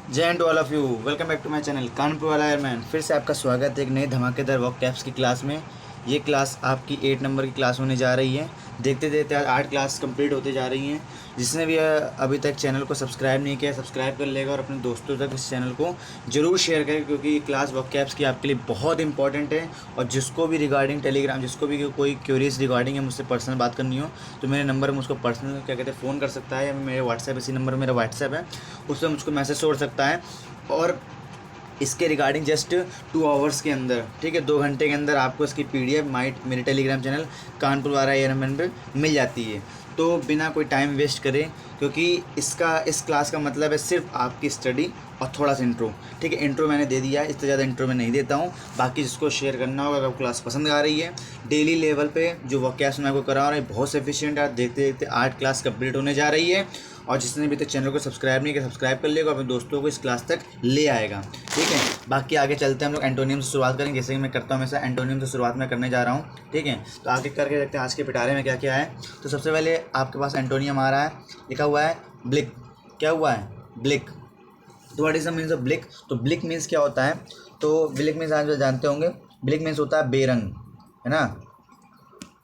जय Hind to all of you. Welcome back to my channel Kanpur वाला airman. फिर से आपका स्वागत है एक नई धमाकेदार वॉक टैप्स की क्लास में। ये क्लास आपकी 8 नंबर की क्लास होने जा रही है। देखते देखते आज 8 क्लास कंप्लीट होते जा रही हैं। जिसने भी अभी तक चैनल को सब्सक्राइब नहीं किया सब्सक्राइब कर लेगा और अपने दोस्तों तक इस चैनल को ज़रूर शेयर करें, क्योंकि ये क्लास वॉक टैप्स की आपके लिए बहुत इंपॉर्टेंट है। और जिसको भी रिगार्डिंग टेलीग्राम, जिसको भी कोई क्यूरीज रिगार्डिंग है मुझसे पर्सनल बात करनी हो तो मेरे नंबर में मुझको पर्सनल क्या कहते हैं फ़ोन कर सकता है, या मेरे व्हाट्सएप, इसी नंबर मेरा व्हाट्सएप है, उस पर मुझको मैसेज छोड़ सकता है। और इसके रिगार्डिंग जस्ट 2 आवर्स के अंदर, ठीक है, 2 घंटे के अंदर आपको इसकी पीडीएफ मेरे टेलीग्राम चैनल कानपुर वाला एयरमैन पे मिल जाती है। तो बिना कोई टाइम वेस्ट करे, क्योंकि इस क्लास का मतलब है सिर्फ आपकी स्टडी और थोड़ा सा इंट्रो। ठीक है, इंट्रो मैंने दे दिया है, इससे ज़्यादा इंट्रो मैं नहीं देता हूँ। बाकी जिसको शेयर करना होगा, अगर क्लास पसंद आ रही है, डेली लेवल पे जो वॉकैब्स मैं आपको करा रहा है बहुत सफिशिएंट है। देखते देखते 8 क्लास कंप्लीट होने जा रही है। और जिसने अभी तक चैनल को सब्सक्राइब नहीं किया सब्सक्राइब कर लेगा, अपने दोस्तों को इस क्लास तक ले आएगा। ठीक है, बाकी आगे चलते हैं, हम लोग एंटोनियम से शुरुआत करेंगे। जैसे कि मैं करता हूँ हमेशा एंटोनियम से शुरुआत में करने जा रहा हूँ। ठीक है, तो आगे करके देखते हैं आज के पिटारे में क्या क्या है। तो सबसे पहले आपके पास एंटोनियम आ रहा है, लिखा हुआ है ब्लिक। क्या हुआ है? ब्लिक। तो what is the means of bleak? तो ब्लिक मीन्स क्या होता है? तो ब्लिक मीन्स आज जानते होंगे। ब्लिक मीन्स होता है बेरंग, है ना।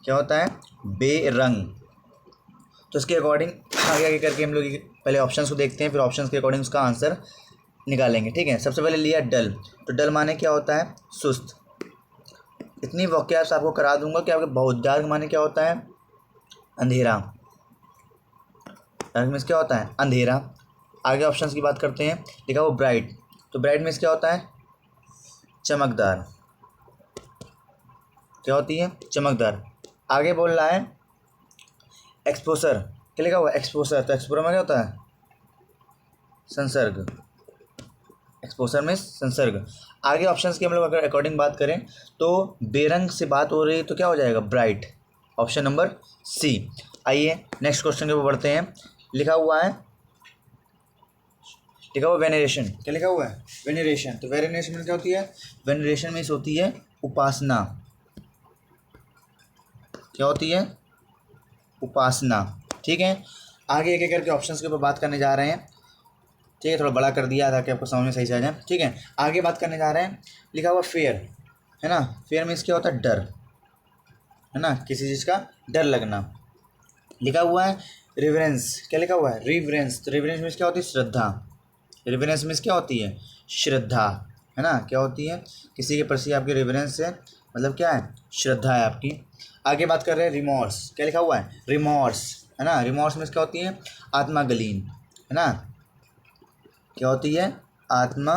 क्या होता है? बेरंग। तो इसके अकॉर्डिंग आगे आगे करके हम लोग पहले ऑप्शंस को देखते हैं, फिर ऑप्शंस के अकॉर्डिंग उसका आंसर निकालेंगे। ठीक है, सबसे पहले लिया डल। तो डल माने क्या होता है? सुस्त। इतनी वॉक्याब्स आपको करा दूंगा कि आपके बहुत। डार्क माने क्या होता है? अंधेरा। डार्क मीन्स क्या होता है? अंधेरा। आगे ऑप्शंस की बात करते हैं। लिखा वो ब्राइट। तो ब्राइट मीन्स क्या होता है? चमकदार। क्या होती है? चमकदार। आगे बोल रहा है एक्सपोसर। क्या लिखा हुआ है? एक्सपोसर। तो एक्सपोसर में क्या होता है? संसर्ग। एक्सपोसर में संसर्ग। आगे ऑप्शंस की हम लोग अगर अकॉर्डिंग बात करें तो बेरंग से बात हो रही है तो क्या हो जाएगा? ब्राइट। Option number C. आइए नेक्स्ट क्वेश्चन के ऊपर बढ़ते हैं। लिखा हुआ है वेनेरेशन। क्या लिखा हुआ है? वेनेरेशन। तो वेनेरेशन में क्या होती है? वेनेरेशन में होती है उपासना। क्या होती है? उपासना। ठीक है, आगे एक एक करके ऑप्शंस के ऊपर बात करने जा रहे हैं। ठीक है, थोड़ा बड़ा कर दिया ताकि आपको समझ में सही से आ जाए। ठीक है, आगे बात करने जा रहे हैं। लिखा हुआ फेयर, है ना। फेयर मीन्स क्या होता है? डर, है ना, किसी चीज़ का डर लगना। लिखा हुआ है रिवरेंस। क्या लिखा हुआ है? रिवरेंस। तो रिवरेंस मीन्स क्या होती है? श्रद्धा। रिवरेंस मीन्स क्या होती है? श्रद्धा, है ना। क्या होती है? किसी के प्रति आपकी रिवरेंस है, मतलब क्या है? श्रद्धा है आपकी। आगे बात कर रहे हैं रिमोर्स। क्या लिखा हुआ है? रिमोर्स, है ना। रिमोर्स मीन्स क्या होती है? आत्मा गलीन, है ना। क्या होती है? आत्मा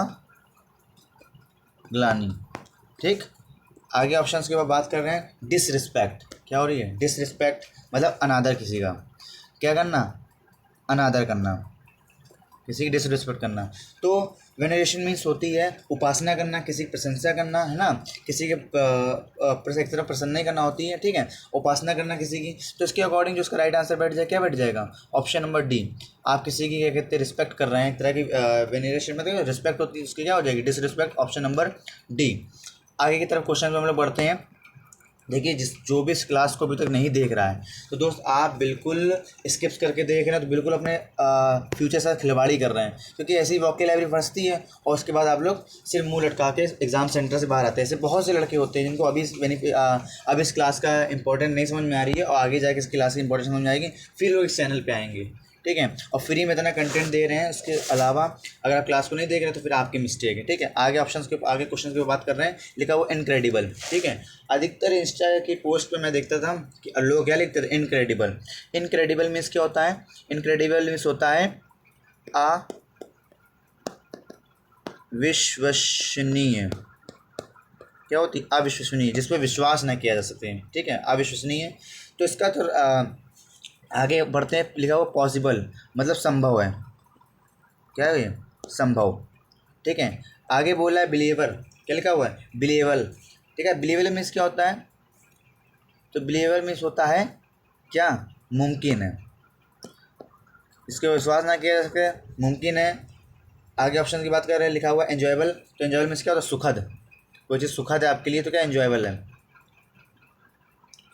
ग्लानि। ठीक, आगे ऑप्शंस के बाद बात कर रहे हैं डिसरिस्पेक्ट। क्या हो रही है? डिसरिस्पेक्ट मतलब अनादर किसी का। क्या करना? अनादर करना, किसी की डिसरिस्पेक्ट करना। तो वेनरेशन मीन्स होती है उपासना करना, किसी की प्रशंसा करना, है ना। किसी के एक तरफ प्रसन्न नहीं करना होती है। ठीक है, उपासना करना किसी की। तो इसके अकॉर्डिंग जो उसका राइट आंसर बैठ जाए, क्या बैठ जाएगा? Option number D. आप किसी की क्या कहते हैं? रिस्पेक्ट कर रहे हैं, एक तरह की वेनरेशन में रिस्पेक्ट होती है, उसकी क्या हो जाएगी? डिसरिस्पेक्ट। Option number D. आगे की तरफ क्वेश्चन में हम लोग बढ़ते हैं। देखिए, जो भी इस क्लास को अभी तक नहीं देख रहा है तो दोस्त आप बिल्कुल स्किप्स करके देख रहे हैं तो बिल्कुल अपने फ्यूचर साथ खिलवाड़ी कर रहे हैं, क्योंकि ऐसी वॉके लाइब्रेरी फंसती है और उसके बाद आप लोग सिर्फ मुंह लटका के एग्जाम सेंटर से बाहर आते हैं। ऐसे बहुत से लड़के होते हैं जिनको अब इस क्लास का इंपॉर्टेंट नहीं समझ में आ रही है, और आगे जाके इस क्लास की इंपॉर्टेंट समझ में आएगी, फिर लोग इस चैनल पर आएंगे। ठीक है, और फ्री में इतना कंटेंट दे रहे हैं, उसके अलावा अगर आप क्लास को नहीं देख रहे तो फिर आपकी मिस्टेक है। ठीक है, आगे क्वेश्चन की बात कर रहे हैं। लिखा वो इनक्रेडिबल। ठीक है, अधिकतर इंस्टा की पोस्ट पे मैं देखता था कि लोग क्या लिखते थे? इनक्रेडिबल। इनक्रेडिबल मीन्स क्या होता है? इनक्रेडिबल मीन्स होता है अविश्वसनीय। क्या होती है? अविश्वसनीय, जिस पर विश्वास न किया जा सकते। ठीक है, अविश्वसनीय। तो इसका तो आगे बढ़ते हैं। लिखा हुआ पॉसिबल मतलब संभव है। क्या है ये? संभव। ठीक है, आगे बोला है बिलीवर। क्या लिखा हुआ है? बिलीवल। ठीक है, बिलीवल मीन्स क्या होता है? तो बिलीवर मीन्स होता है क्या? मुमकिन है, इसके विश्वास ना किया जा सके, मुमकिन है। आगे ऑप्शन की बात कर रहे हैं। लिखा हुआ है एंजॉयबल। तो एंजॉयबल मीन्स क्या होता है? सुखद। कोई चीज़ सुखद है आपके लिए तो क्या एंजॉयबल है?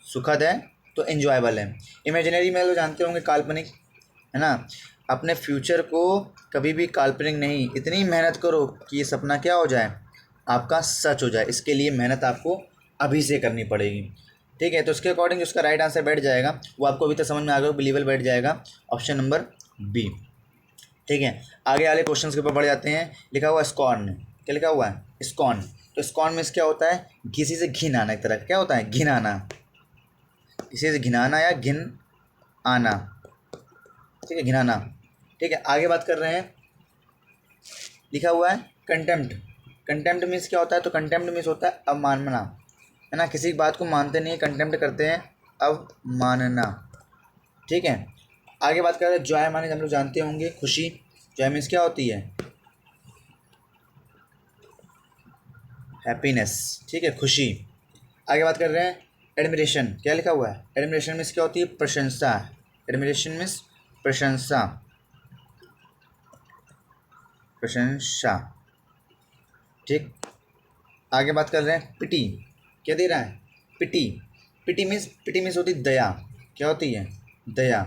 सुखद है तो एंजॉयबल है। इमेजिनरी में लोग जानते होंगे, काल्पनिक, है ना। अपने फ्यूचर को कभी भी काल्पनिक नहीं, इतनी मेहनत करो कि ये सपना क्या हो जाए, आपका सच हो जाए। इसके लिए मेहनत आपको अभी से करनी पड़ेगी। ठीक है, तो उसके अकॉर्डिंग उसका राइट आंसर बैठ जाएगा, वो आपको अभी तक समझ में आ गया, बिलीवल बैठ जाएगा, ऑप्शन नंबर बी। ठीक है, आगे वाले क्वेश्चंस के ऊपर बढ़ जाते हैं। लिखा हुआ स्कॉर्न, क्या लिखा हुआ है, स्कॉर्न। तो स्कॉर्न मीन्स क्या होता है, किसी से घिन आना, एक तरह का क्या होता है, घिन आना, किसी से घिनाना या घिन आना। ठीक है, घिनाना। ठीक है, आगे बात कर रहे हैं। लिखा हुआ है कंटेम्प्ट। कंटेम्प्ट मीन्स क्या होता है, तो कंटेम्प्ट मीन्स होता है अवमानना, है ना, किसी की बात को मानते नहीं, कंटेम्प्ट करते हैं, अवमानना। ठीक है, आगे बात कर रहे हैं जॉय माने हम लोग जानते होंगे खुशी। जॉय मीन्स क्या होती है, हैप्पीनेस। ठीक है, खुशी। आगे बात कर रहे हैं एडमिरेशन, क्या लिखा हुआ है, एडमिरेशन मीन्स क्या होती है, प्रशंसा। एडमिरेशन मीन्स प्रशंसा, प्रशंसा। ठीक, आगे बात कर रहे हैं पिटी, क्या दे रहा है, पिटी। पिटी मीन्स होती है दया, क्या होती है, दया।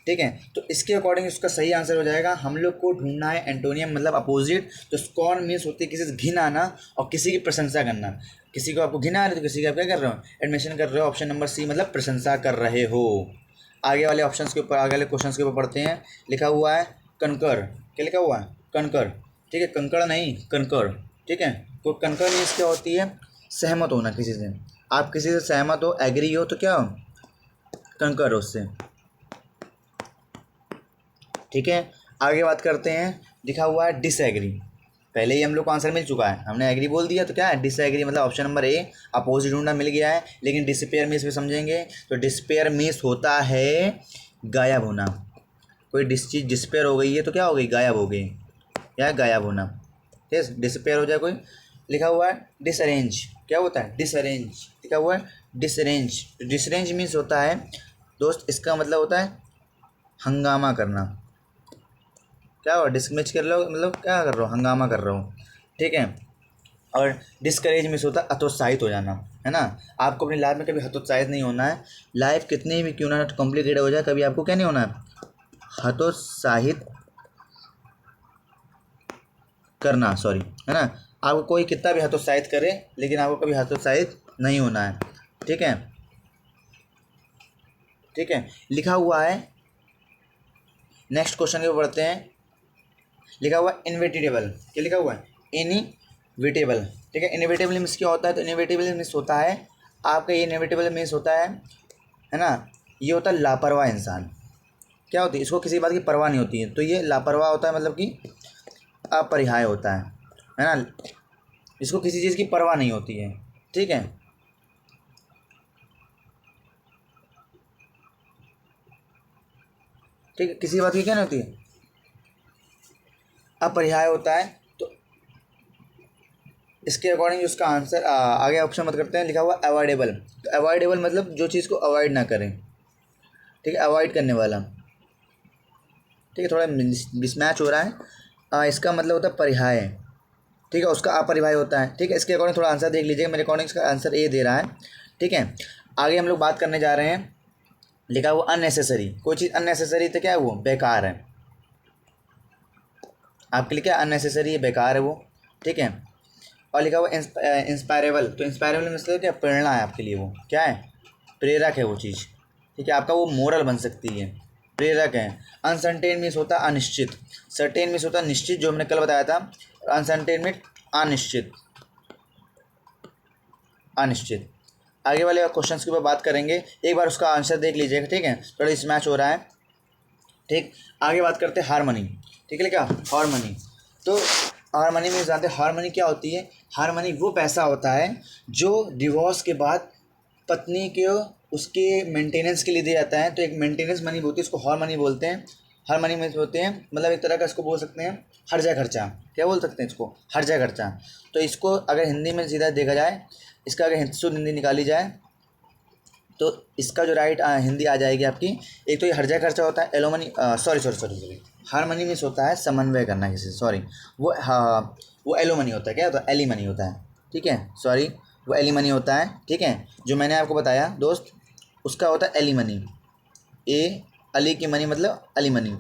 ठीक है, तो इसके अकॉर्डिंग इसका सही आंसर हो जाएगा, हम लोग को ढूंढना है एंटोनियम मतलब अपोजिट। तो स्कॉर्न मीन्स होती है किसी से घिन आना और किसी की प्रशंसा करना। किसी को आपको घिन आ रही तो किसी का आप क्या कर रहे हो, एडमिशन कर रहे हो, ऑप्शन नंबर सी मतलब प्रशंसा कर रहे हो। आगे वाले ऑप्शन के ऊपर, आगे वाले क्वेश्चन के ऊपर पढ़ते हैं। लिखा हुआ है कंकर, क्या लिखा हुआ है, कंकर। ठीक है, कंकड़ नहीं, कंकर। ठीक है, तो कंकर मीन्स क्या होती है, सहमत होना किसी से। आप किसी से सहमत हो, एग्री हो, तो क्या हो, कंकर उससे। ठीक है, आगे बात करते हैं। लिखा हुआ है डिसएग्री, पहले ही हम लोग को आंसर मिल चुका है, हमने एग्री बोल दिया, तो क्या है डिसएग्री मतलब ऑप्शन नंबर ए अपोजिट ढूंढना मिल गया है। लेकिन डिस्पेयर मीन्स भी समझेंगे, तो डिस्पेयर मीन्स होता है गायब होना। कोई चीज़ डिस्पेयर हो गई है तो क्या हो गई, गायब हो गई या गायब होना। ठीक है, डिस्पेयर हो जाए कोई। लिखा हुआ है डिसअरेंज, क्या होता है, डिसअरेंज। लिखा हुआ है डिसअरेंज। डिसअरेंज मीन्स होता है दोस्त, इसका मतलब होता है हंगामा करना। क्या हो, डिसमिस कर लो मतलब क्या कर रहे हो, हंगामा कर रहे हो। ठीक है, और डिस्करेज मीन्स होता है हतोत्साहित हो जाना, है ना। आपको अपनी लाइफ में कभी हतोत्साहित नहीं होना है, लाइफ कितनी भी क्यों ना कॉम्प्लिकेटेड हो जाए, कभी आपको क्या नहीं होना है, हतोत्साहित करना, सॉरी, है ना। आपको कोई कितना भी हतोत्साहित करे, लेकिन आपको कभी हतोत्साहित नहीं होना है। ठीक है, ठीक है, लिखा हुआ है। नेक्स्ट क्वेश्चन के पढ़ते हैं। लिखा हुआ है इनविटेबल, क्या लिखा हुआ है, इनविटेबल। ठीक है, इनविटेबल मीन्स क्या होता है, तो इनविटेबल मीन्स होता है आपका, ये इनविटेबल मीन्स होता है ना, ये होता है लापरवाह इंसान। क्या होती है, इसको किसी बात की परवाह नहीं होती है, तो ये लापरवाह होता है, मतलब कि अपरिहार्य होता है ना, इसको किसी चीज़ की परवाह नहीं होती है। ठीक है, ठीक है, किसी बात की क्या नहीं होती है, अपरिहार्य होता है। तो इसके अकॉर्डिंग उसका आंसर आगे ऑप्शन मत करते हैं। लिखा हुआ अवॉइडेबल, तो अवॉइडेबल मतलब जो चीज़ को अवॉइड ना करें। ठीक है, अवॉइड करने वाला। ठीक है, थोड़ा मिसमैच हो रहा है। इसका मतलब होता है परिहाय। ठीक है, उसका अपरिहाय होता है। ठीक है, इसके अकॉर्डिंग थोड़ा आंसर देख लीजिएगा, मेरे अकॉर्डिंग इसका आंसर ए दे रहा है। ठीक है, आगे हम लोग बात करने जा रहे हैं। लिखा हुआ अननेसेसरी, कोई चीज़ अननेसेसरी तो क्या है, वो बेकार है आपके लिए, क्या अननेसेसरी है, बेकार है वो। ठीक है, और लिखा हुआ इंस्पायरेबल, तो इंस्पायरेबल मतलब क्या, प्रेरणा है आपके लिए, वो क्या है, प्रेरक है वो चीज़। ठीक है, आपका वो मोरल बन सकती है, प्रेरक है। अनसर्टेन मीन्स होता है अनिश्चित, सर्टेन मीन्स होता है निश्चित, जो हमने कल बताया था। अनसर्टेन मीन्स अनिश्चित, अनिश्चित। आगे वाले क्वेश्चंस के ऊपर बात करेंगे, एक बार उसका आंसर देख लीजिएगा। ठीक है, थोड़ा इसमैच हो रहा है। ठीक, आगे बात करते हैं हारमनी। ठीक है, क्या हारमनी, तो हारमनी में जानते हैं हारमनी क्या होती है। हारमनी वो पैसा होता है जो डिवोर्स के बाद पत्नी के उसके मेंटेनेंस के लिए दिया जाता है, तो एक मेंटेनेंस मनी होती है, इसको हार मनी बोलते हैं। हर मनी में होते हैं, मतलब एक तरह का इसको बोल सकते हैं हर्जा खर्चा, क्या बोल सकते हैं इसको, हर्जा खर्चा। तो इसको अगर हिंदी में सीधा देखा जाए, इसका अगर शुद्ध हिंदी निकाली जाए तो इसका जो राइट हिंदी आ जाएगी आपकी। एक तो ये हर्जा खर्चा होता है, एलोमनी सॉरी हर मनी मीन्स होता है समन्वय करना किसी से, सॉरी वो हाँ वो एलो मनी होता है, क्या होता है, एली मनी होता है। ठीक है, सॉरी वो एली मनी होता है। ठीक है, जो मैंने आपको बताया दोस्त उसका होता है एली मनी, ए अली की मनी मतलब अली मनी।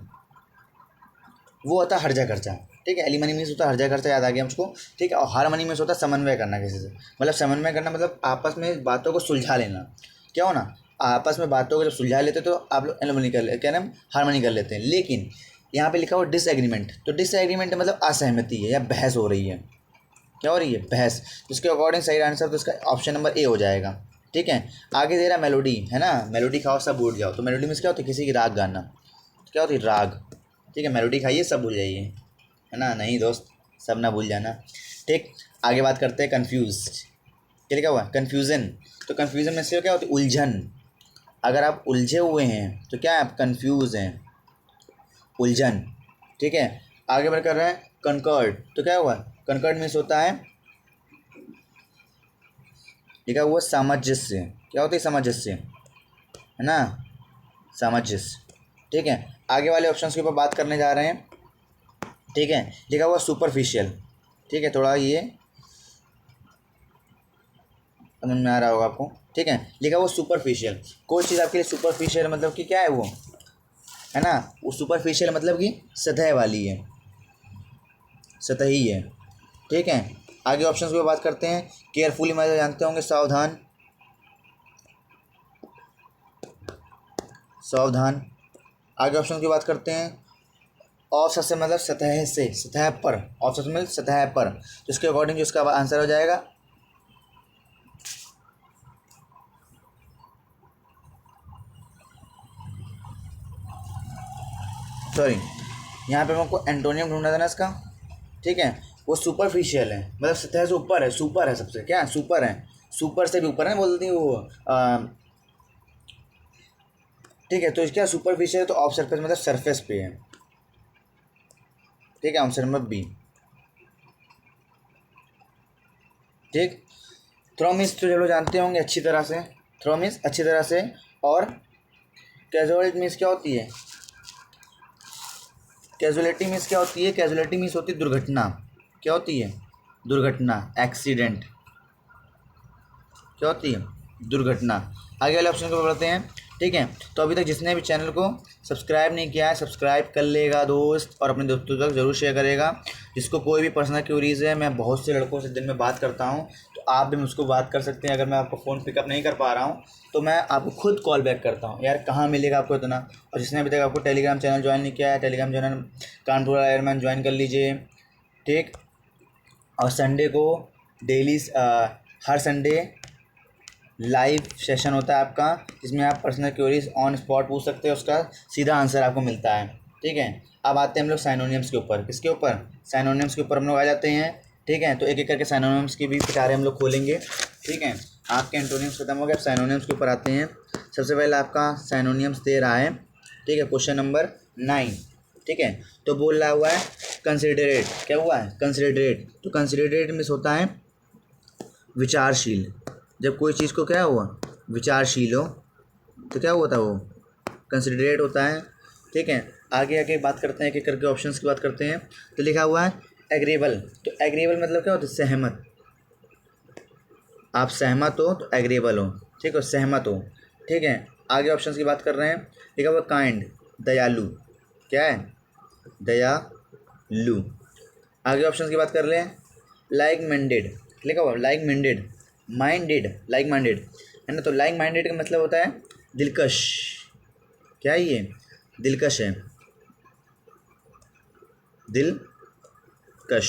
वो होता है हर्जा खर्चा, ठीक है। एलिमनी मीन्स होता है हर्जा खर्चा, याद आ गया मुझको, ठीक है। और हारमनी मीन्स होता है समन्वय करना किसी से, मतलब समन्वय करना मतलब आपस में बातों को सुलझा लेना, क्या हो ना, आपस में बातों को जब सुलझा लेते तो आप लोग एलिमनी कर ले, क्या नाम, हारमनी कर लेते हैं। लेकिन यहाँ पे लिखा हुआ डिसएग्रीमेंट, तो डिसएग्रीमेंट मतलब असहमति है या बहस हो रही है, क्या हो रही है, बहस। जिसके अकॉर्डिंग सही आंसर तो इसका ऑप्शन नंबर ए हो जाएगा, ठीक है। आगे दे रहा मेलोडी है ना, मेलोडी खाओ सब भूल जाओ, तो मेलोडी मीन्स क्या होती है, किसी की राग गाना, क्या होती है, राग, ठीक है। मेलोडी खाइए सब भूल जाइए, है ना, नहीं दोस्त, सब ना भूल जाना, ठीक। आगे बात करते हैं कन्फ्यूज, क्या लिखा हुआ है, कन्फ्यूज़न। तो कन्फ्यूज़न में से क्या होती है, उलझन। अगर आप उलझे हुए हैं तो क्या है, आप कन्फ्यूज़ हैं, उलझन, ठीक है। आगे बढ़ कर रहे हैं कंकर्ड, तो क्या हुआ, कंकर्ड मीन्स होता है, लिखा हुआ सामंजस्य, क्या होता है सामंजस्य, है ना, सामंजस्य, ठीक है। आगे वाले ऑप्शंस के ऊपर बात करने जा रहे हैं, ठीक है। लिखा हुआ सुपरफिशियल, ठीक है, थोड़ा ये समझ में आ रहा होगा आपको, ठीक है। लिखा हुआ सुपरफिशियल, कोई चीज़ आपके लिए सुपरफिशियल मतलब कि क्या है वो, है ना, वो सुपरफिशियल मतलब कि सतह वाली है, सतही है, ठीक है। आगे ऑप्शंस की बात करते हैं, केयरफुली मतलब जानते होंगे सावधान, सावधान। आगे ऑप्शन की बात करते हैं, ऑफ से मतलब सतह से, सतह पर, ऑफ से मतलब सतह पर, तो इसके अकॉर्डिंग जो इसका आंसर हो जाएगा, सॉरी यहाँ पे हमको एंटोनियम ढूंढना था ना इसका, ठीक है। वो सुपरफिशियल है मतलब सतह से ऊपर है, सुपर है सबसे, क्या है, सुपर है, सुपर से भी ऊपर है बोलती है वो, ठीक है। तो इसका सुपरफिशियल तो ऑफ सरफेस मतलब सरफेस पे है, ठीक है, आंसर नंबर बी, ठीक। थ्रोमिस तो चलो जानते होंगे अच्छी तरह से, थ्रोमिस अच्छी तरह से। और कैजुअलिटी मीन्स क्या होती है, कैजुअलिटी मीन्स क्या होती है, कैजुअलिटी मीन्स होती है दुर्घटना, क्या होती है, दुर्घटना, एक्सीडेंट, क्या होती है, दुर्घटना। आगे वाले ऑप्शन को पढ़ते हैं, ठीक है। तो अभी तक जिसने भी चैनल को सब्सक्राइब नहीं किया है सब्सक्राइब कर लेगा दोस्त, और अपने दोस्तों तक ज़रूर शेयर करेगा। जिसको कोई भी पर्सनल क्यूरीज है, मैं बहुत से लड़कों से दिन में बात करता हूँ, तो आप भी मुझको बात कर सकते हैं। अगर मैं आपको फ़ोन पिकअप नहीं कर पा रहा हूँ तो मैं आपको खुद कॉल बैक करता हूँ, यार कहाँ मिलेगा आपको इतना। और जिसने अभी तक आपको टेलीग्राम चैनल ज्वाइन नहीं किया है, Telegram channel Kanpur airman join कर लीजिए, ठीक। और संडे को डेली हर संडे लाइव सेशन होता है आपका, जिसमें आप पर्सनल क्वेरीज ऑन स्पॉट पूछ सकते हैं, उसका सीधा आंसर आपको मिलता है, ठीक है। अब आते हैं हम लोग साइनोनियम्स के ऊपर, किसके ऊपर, साइनोनियम्स के ऊपर हम लोग आ जाते हैं, ठीक है। तो एक एक करके साइनोनियम्स की भी पिटारे हम लोग खोलेंगे, ठीक है। आपके एंटोनियम्स खत्म हो गए, अब साइनोनियम्स के ऊपर आते हैं। सबसे पहले आपका साइनोनियम्स दे रहा है, ठीक है, क्वेश्चन नंबर 9, ठीक है। तो बोल रहा हुआ है कंसिडरेट, क्या हुआ है, कंसिडरेट। तो कंसिडरेट मीन्स होता है विचारशील, जब कोई चीज़ को क्या हुआ, विचारशील हो, तो क्या हुआ था वो, कंसिडरेट होता है, ठीक है। आगे आगे बात करते हैं, एक एक करके ऑप्शंस की बात करते हैं। तो लिखा हुआ है एग्रीबल, तो एग्रीबल मतलब क्या होता है, सहमत, आप सहमत हो तो एग्रीबल हो, ठीक है, सहमत हो, ठीक है। आगे ऑप्शंस की बात कर रहे हैं, लिखा हुआ काइंड, दयालु, क्या है, दयालु। आगे ऑप्शंस की बात कर रहे हैं, लाइक माइंडेड, लिखा हुआ like minded, minded, like minded, है ना। तो लाइक माइंडेड का मतलब होता है दिलकश, क्या है ये, दिलकश है, दिलकश।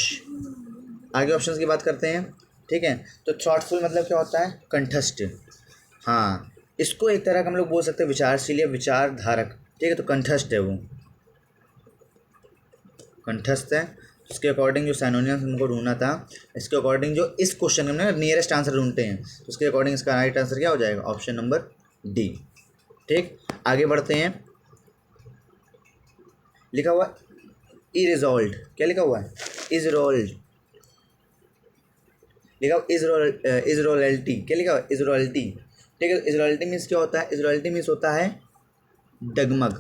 आगे ऑप्शंस की बात करते हैं, ठीक है। तो थॉटफुल मतलब क्या होता है, कंठस्थ, हाँ, इसको एक तरह का हम लोग बोल सकते हैं विचारशील या विचारधारक, ठीक है। तो कंठस्थ है वो, कंठस्थ है। इसके अकॉर्डिंग जो साइनोनियम्स हमको ढूंढना था, इसके अकॉर्डिंग जो इस क्वेश्चन में ना नियरेस्ट आंसर ढूंढते हैं, तो उसके अकॉर्डिंग इसका राइट आंसर क्या हो जाएगा, ऑप्शन नंबर डी, ठीक। आगे बढ़ते हैं, लिखा हुआ इरिजॉल्व, क्या लिखा हुआ है, इजरोल्ड, लिखा हुआ इजरोलिटी, क्या लिखा हुआ, इजरोलिटी, ठीक है। इजरोलिटी मीन्स क्या होता है, इजरोलिटी मीन्स होता है डगमग,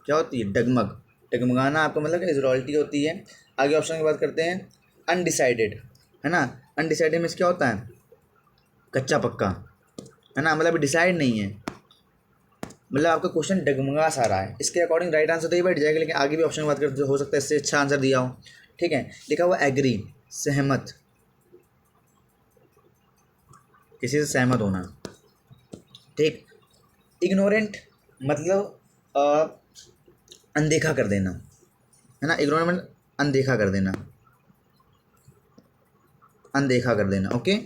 क्या होती है, डगमग, डगमगाना आपको मतलब इजरोलिटी होती है। आगे ऑप्शन की बात करते हैं, अनडिसाइडेड, है ना, अनडिसाइडेड मीन्स क्या होता है, कच्चा पक्का, है ना, मतलब डिसाइड नहीं है, मतलब आपका क्वेश्चन डगमगा सा रहा है, इसके अकॉर्डिंग राइट आंसर तो ही बैठ जाएगा, लेकिन आगे भी ऑप्शन की बात करते तो हो सकता है इससे अच्छा आंसर दिया हो। ठीक है, लिखा हुआ एग्री, सहमत, किसी से सहमत होना। ठीक, इग्नोरेंट मतलब अनदेखा कर देना, है ना, इग्नोरेंट अनदेखा कर देना, अनदेखा कर देना। ओके,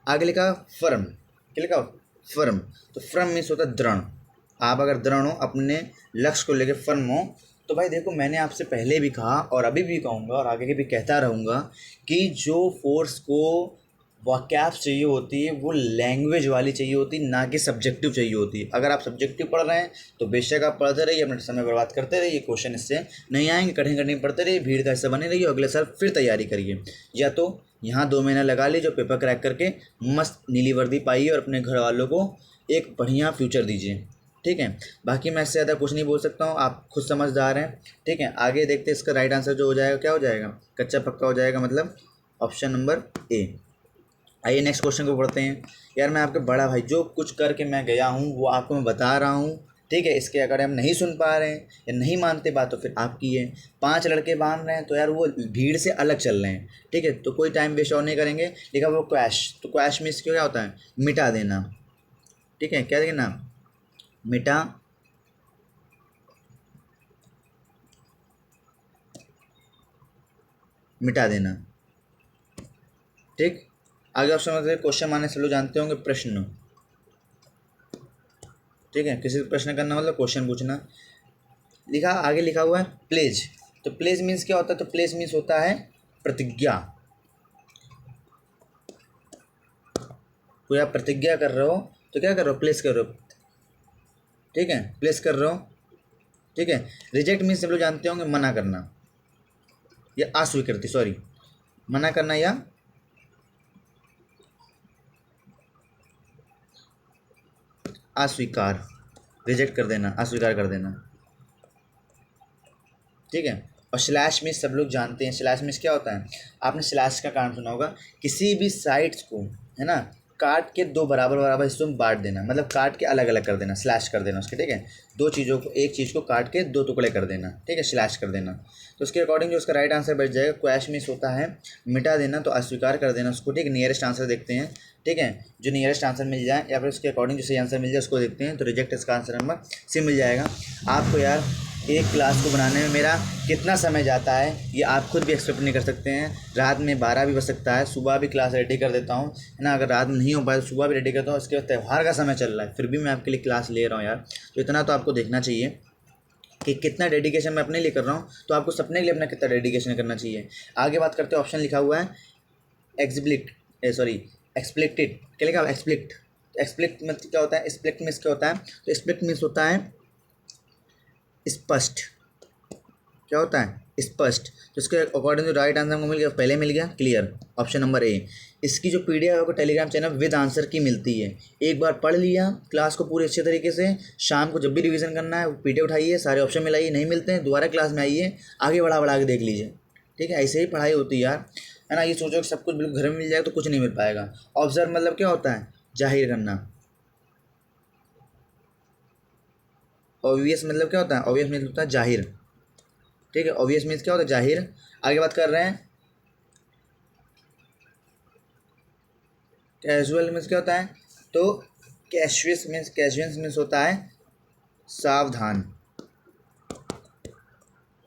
आगे लिखा फर्म, क्या लिखा फर्म, तो फर्म मीन्स होता है दृढ़। आप अगर दृढ़ हो, अपने लक्ष्य को लेकर फर्म हो, तो भाई देखो मैंने आपसे पहले भी कहा और अभी भी कहूँगा और आगे भी कहता रहूँगा कि जो फोर्स को वोकैब्स चाहिए होती है वो लैंग्वेज वाली चाहिए होती है, ना कि सब्जेक्टिव चाहिए होती है। अगर आप सब्जेक्टिव पढ़ रहे हैं तो बेशक आप पढ़ते रहिए, अपना समय बर्बाद करते रहिए, क्वेश्चन इससे नहीं आएंगे, कठिन कठिन पढ़ते रहिए, भीड़ का हिस्सा बने रहिए, अगले साल फिर तैयारी करिए। या तो यहाँ 2 महीना लगा लीजिए, पेपर क्रैक करके मस्त नीली वर्दी पाइए और अपने घर वालों को एक बढ़िया फ्यूचर दीजिए। ठीक है, बाकी मैं इससे ज़्यादा कुछ नहीं बोल सकता हूँ, आप खुद समझदार हैं। ठीक है, आगे देखते हैं इसका राइट आंसर जो हो जाएगा क्या हो जाएगा, कच्चा पक्का हो जाएगा, मतलब ऑप्शन नंबर ए। आइए नेक्स्ट क्वेश्चन को पढ़ते हैं। यार मैं आपके बड़ा भाई, जो कुछ करके मैं गया हूँ वो आपको मैं बता रहा हूँ। ठीक है, इसके अगर हम नहीं सुन पा रहे हैं या नहीं मानते बात तो फिर आपकी है। 5 लड़के बांध रहे हैं तो यार वो भीड़ से अलग चल रहे हैं। ठीक है, तो कोई टाइम वेस्ट और नहीं करेंगे। लिखा वो क्वैश, तो क्वैश में इसका क्या होता है, मिटा देना। ठीक है, क्या देना, मिटा मिटा देना। ठीक, आगे ऑप्शन में क्वेश्चन माने से लोग जानते होंगे, प्रश्न। ठीक है, किसी प्रश्न करना मतलब क्वेश्चन पूछना। लिखा आगे लिखा हुआ है प्लेज, तो प्लेज मीन्स क्या होता है, तो प्लेज मीन्स होता है प्रतिज्ञा। कोई आप प्रतिज्ञा कर रहे हो तो क्या कर रहे हो, प्लेस कर रहे हो। ठीक है, प्लेस कर रहे हो। ठीक है, रिजेक्ट मीन्स सब लोग जानते होंगे, मना करना या अस्वीकृति, सॉरी, मना करना या अस्वीकार, रिजेक्ट कर देना, अस्वीकार कर देना। ठीक है, और स्लैश मीन्स सब लोग जानते हैं, स्लैश मीन्स क्या होता है, आपने स्लैश का कारण सुना होगा, किसी भी साइट्स को, है ना, काट के 2 बराबर बराबर हिस्सों में बांट देना, मतलब काट के अलग अलग कर देना, स्लैश कर देना उसके। ठीक है, 2 चीज़ों को, एक चीज़ को काट के 2 टुकड़े कर देना। ठीक है, स्लैश कर देना। तो उसके अकॉर्डिंग जो उसका राइट आंसर बैठ जाएगा, क्वैश मीन्स होता है मिटा देना, तो अस्वीकार कर देना उसको। ठीक है, नियरेस्ट आंसर देखते हैं। ठीक है, जो नियरेस्ट आंसर मिल जाए या फिर उसके अकॉर्डिंग जो सही आंसर मिल जाए उसको देखते हैं। तो रिजेक्ट इसका आंसर नंबर सी मिल जाएगा। आपको यार एक क्लास को बनाने में मेरा कितना समय जाता है ये आप खुद भी एक्सपेक्ट नहीं कर सकते हैं। रात में 12 भी बज सकता है, सुबह भी क्लास रेडी कर देता हूँ, है ना, अगर रात में नहीं हो पाए तो सुबह भी रेडी करता हूँ। इसके बाद त्यौहार का समय चल रहा है फिर भी मैं आपके लिए क्लास ले रहा हूँ यार, तो इतना तो आपको देखना चाहिए कि कितना डेडिकेशन मैं अपने लिए कर रहा हूँ, तो आपको सपने के लिए अपना कितना डेडिकेशन करना चाहिए। आगे बात करते हैं, ऑप्शन लिखा हुआ है एग्जिबिट, सॉरी एक्सप्लिक्टेड, क्या लिखा, एक्सप्लिक्ट। एक्सप्लिक्ट मतलब क्या होता है, एक्सप्लिक्ट मीन्स क्या होता है, तो एक्सप्लिक्ट मीन्स होता है स्पष्ट। क्या होता है, स्पष्ट। तो इसके अकॉर्डिंग जो राइट आंसर हमको मिल गया, पहले मिल गया क्लियर, ऑप्शन नंबर ए। इसकी जो पीडीएफ आपको टेलीग्राम चैनल विद आंसर की मिलती है, एक बार पढ़ लिया क्लास को पूरे अच्छे तरीके से, शाम को जब भी रिवीजन करना है पीडीएफ उठाइए, सारे ऑप्शन मिलाइए, नहीं मिलते हैं दोबारा क्लास में आइए, आगे बढ़ा के देख लीजिए। ठीक है, ऐसे ही पढ़ाई होती है यार, है ना। ये सोचो कि सब कुछ बिल्कुल घर में मिल जाएगा तो कुछ नहीं मिल पाएगा। ऑब्जर्व मतलब क्या होता है, जाहिर करना। ऑब्वियस मतलब क्या होता है, ऑब्वियस मतलब होता है जाहिर। ठीक है, ऑब्वियस मीन्स क्या होता है, जाहिर। आगे बात कर रहे हैं, कैजुअल मीन्स क्या होता है, तो कैजुअस मीन्स होता है सावधान।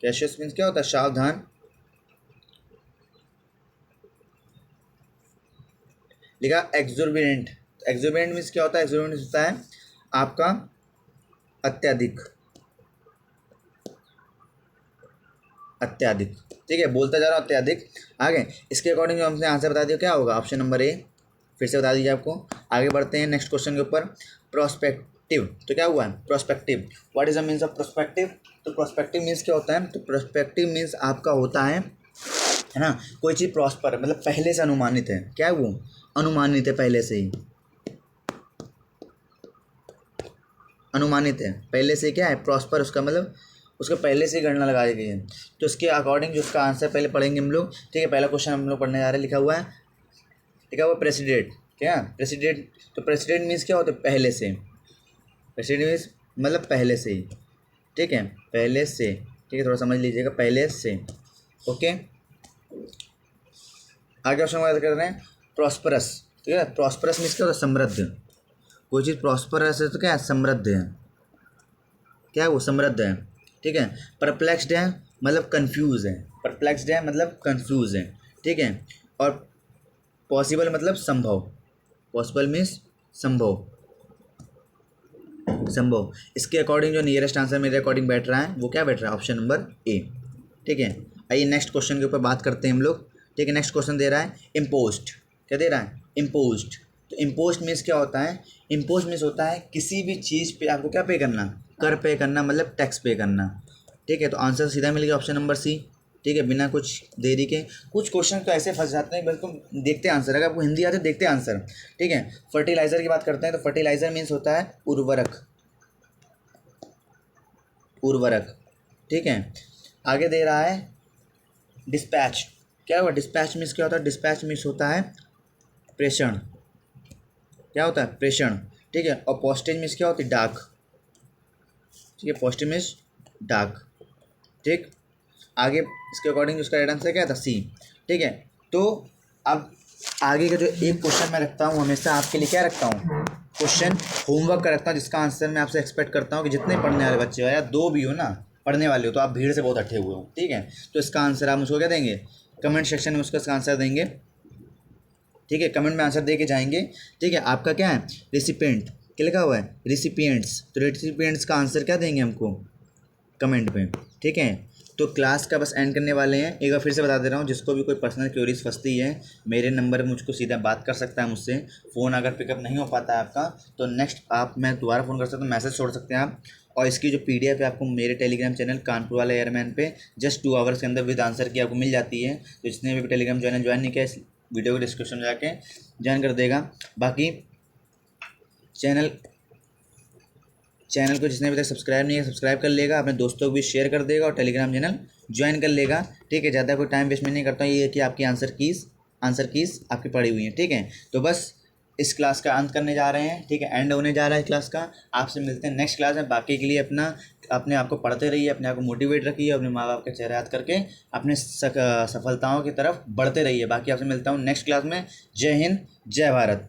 कैजुअस मीन्स क्या होता है, सावधान। लिखा एक्सोर्बिनेंट, एक्सोर्बिनेंट मीन्स क्या होता है, एक्सोर्बिनेंट होता है आपका अत्यधिक, अत्यधिक। ठीक है, बोलता जा रहा हूँ अत्यधिक। आगे इसके अकॉर्डिंग जो हमने आंसर बता दिया क्या होगा, ऑप्शन नंबर ए, फिर से बता दीजिए आपको। आगे बढ़ते हैं नेक्स्ट क्वेश्चन के ऊपर, प्रोस्पेक्टिव, तो क्या हुआ है, prospective, what is the means of prospective. तो प्रोस्पेक्टिव मीन्स क्या होता है, तो प्रोस्पेक्टिव मीन्स आपका होता है ना, कोई चीज़ प्रॉस्पर है, मतलब पहले से अनुमानित है। क्या है वो, अनुमानित है, पहले से ही अनुमानित है, पहले से क्या है, प्रॉस्पर, उसका मतलब उसका पहले से ही गणना लगाई गई है। तो इसके अकॉर्डिंग जो उसका आंसर पहले पढ़ेंगे हम लोग। ठीक है, पहला क्वेश्चन हम लोग पढ़ने जा रहे हैं, लिखा हुआ प्रेसिडेंट। क्या प्रेसिडेंट, तो प्रेसिडेंट मीन्स क्या होता है, पहले से। प्रेसिडेंट मीन्स मतलब पहले से ही, ठीक है, पहले से, ठीक है, थोड़ा समझ लीजिएगा, पहले से। ओके, आगे ऑप्शन बात कर रहे हैं प्रॉस्परस, ठीक है। प्रॉस्परस मीन्स क्या होता है, समृद्ध। कोई चीज़ प्रॉस्परस है तो क्या है, समृद्ध है, क्या है वो, समृद्ध है, ठीक है। परप्लेक्स्ड है मतलब कंफ्यूज है, परप्लेक्स्ड है मतलब कंफ्यूज है, ठीक है। और पॉसिबल मतलब संभव, पॉसिबल मीन्स संभव, संभव। इसके अकॉर्डिंग जो नियरेस्ट आंसर मेरे अकॉर्डिंग बैठ रहा है वो क्या बैठ रहा है, ऑप्शन नंबर ए, ठीक है। आइए नेक्स्ट क्वेश्चन के ऊपर बात करते हैं हम लोग, ठीक है। नेक्स्ट क्वेश्चन दे रहा है इम्पोस्ट, क्या दे रहा है, इम्पोस्ट। तो इम्पोस्ट मीन्स क्या होता है, इम्पोस्ट मीन्स होता है किसी भी चीज़ पे आपको क्या पे करना, कर पे करना, मतलब टैक्स पे करना, ठीक है। तो आंसर सीधा मिल गया ऑप्शन नंबर सी, ठीक है, बिना कुछ देरी के। कुछ क्वेश्चन तो ऐसे फंस जाते हैं, बिल्कुल देखते आंसर, अगर आपको हिंदी आते देखते आंसर, ठीक है। फर्टिलाइजर की बात करते हैं तो फर्टिलाइजर मीन्स होता है उर्वरक, उर्वरक, ठीक है। आगे दे रहा है डिस्पैच, क्या हुआ, डिस्पैच मीन्स क्या होता है, डिस्पैच मीन्स होता है प्रेषण, क्या होता है, प्रेषण, ठीक है। और पोस्टेज मीन्स क्या होती है, डाक, ठीक है, पोस्टेज मीन्स डाक, ठीक। आगे इसके अकॉर्डिंग उसका राइट आंसर क्या था, सी, ठीक है। तो अब आगे का जो एक क्वेश्चन मैं रखता हूँ हमेशा आपके लिए, क्या रखता हूँ, क्वेश्चन होमवर्क का रखता हूँ, जिसका आंसर मैं आपसे एक्सपेक्ट करता हूँ कि जितने पढ़ने वाले बच्चे हो या दो भी हो ना पढ़ने वाले हो, तो आप भीड़ से बहुत हटे हुए हो, ठीक है। तो इसका आंसर आप मुझको क्या देंगे, कमेंट सेक्शन में उसका आंसर देंगे, ठीक है, कमेंट में आंसर दे के जाएंगे, ठीक है। आपका क्या है, रिसिपिएंट, क्या लिखा हुआ है, रिसिपिएंट्स, तो रिसिपिएंट्स का आंसर क्या देंगे हमको कमेंट में, ठीक है। तो क्लास का बस एंड करने वाले हैं, एक बार फिर से बता दे रहा हूँ, जिसको भी कोई पर्सनल क्वेरीज फंसती है मेरे नंबर पर मुझको सीधा बात कर सकता है मुझसे। फ़ोन अगर पिकअप नहीं हो पाता है आपका तो नेक्स्ट आप मैं दोबारा फ़ोन कर सकता हूँ, मैसेज छोड़ सकते हैं आप। और इसकी जो PDF है आपको मेरे टेलीग्राम चैनल कानपुर वाला एयरमैन पे जस्ट 2 आवर्स के अंदर विद आंसर की आपको मिल जाती है। तो जिसने भी टेलीग्राम चैनल ज्वाइन नहीं किया, इस वीडियो को डिस्क्रिप्शन में जाके ज्वाइन कर देगा। बाकी चैनल को जिसने अभी तक सब्सक्राइब नहीं किया सब्सक्राइब कर लेगा, अपने दोस्तों को भी शेयर कर देगा और टेलीग्राम चैनल ज्वाइन कर लेगा, ठीक है। ज़्यादा कोई टाइम वेस्ट मैं नहीं करता हूँ, ये है कि आपकी आंसर कीज़ आपकी पड़ी हुई हैं, ठीक है। तो बस इस क्लास का अंत करने जा रहे हैं, ठीक है, एंड होने जा रहा है क्लास का। आपसे मिलते हैं नेक्स्ट क्लास में। बाकी के लिए अपने आप को पढ़ते रहिए, अपने आप को मोटिवेट रखिए, अपने माँ बाप के चेहरे याद करके अपने सफलताओं की तरफ बढ़ते रहिए। बाकी आपसे मिलता हूँ नेक्स्ट क्लास में। जय हिंद, जय भारत।